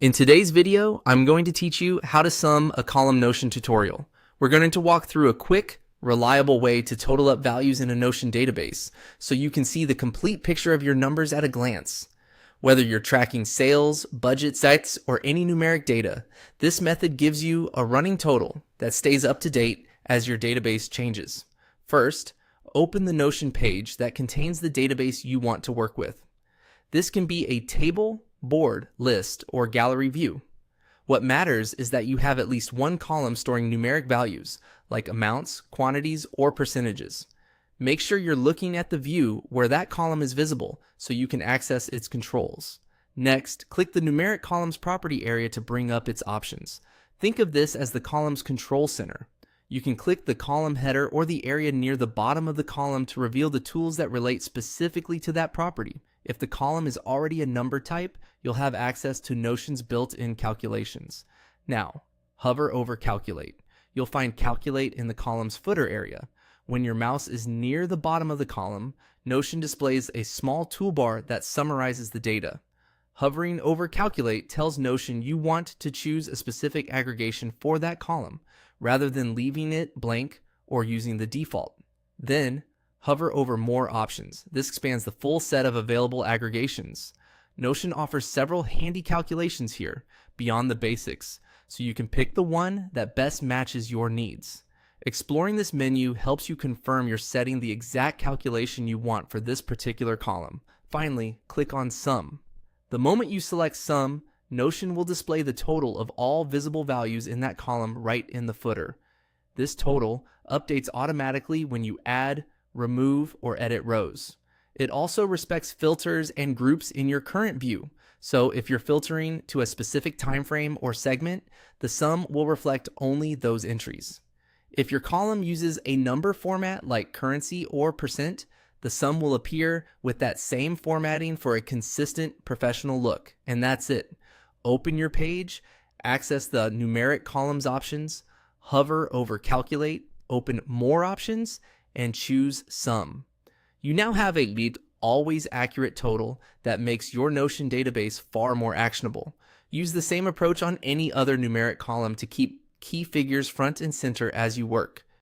In today's video, I'm going to teach you how to sum a column Notion tutorial. We're going to walk through a quick, reliable way to total up values in a Notion database so you can see the complete picture of your numbers at a glance. Whether you're tracking sales, budget sites, or any numeric data, this method gives you a running total that stays up to date as your database changes. First, open the Notion page that contains the database you want to work with. This can be a table, board, list, or gallery view. What matters is that you have at least one column storing numeric values, like amounts, quantities, or percentages. Make sure you're looking at the view where that column is visible so you can access its controls. Next, click the numeric columns property area to bring up its options. Think of this as the column's control center. You can click the column header or the area near the bottom of the column to reveal the tools that relate specifically to that property. If the column is already a number type, you'll have access to Notion's built-in calculations. Now, hover over Calculate. You'll find Calculate in the column's footer area. When your mouse is near the bottom of the column, Notion displays a small toolbar that summarizes the data. Hovering over Calculate tells Notion you want to choose a specific aggregation for that column, rather than leaving it blank or using the default. Then, hover over More Options. This expands the full set of available aggregations. Notion offers several handy calculations here, beyond the basics, so you can pick the one that best matches your needs. Exploring this menu helps you confirm you're setting the exact calculation you want for this particular column. Finally, click on Sum. The moment you select Sum, Notion will display the total of all visible values in that column right in the footer. This total updates automatically when you add, remove, or edit rows. It also respects filters and groups in your current view. So if you're filtering to a specific time frame or segment, the sum will reflect only those entries. If your column uses a number format like currency or percent, the sum will appear with that same formatting for a consistent professional look. And that's it. Open your page, access the numeric columns options, hover over Calculate, open More Options, and choose Sum. You now have a neat, always accurate total that makes your Notion database far more actionable. Use the same approach on any other numeric column to keep key figures front and center as you work.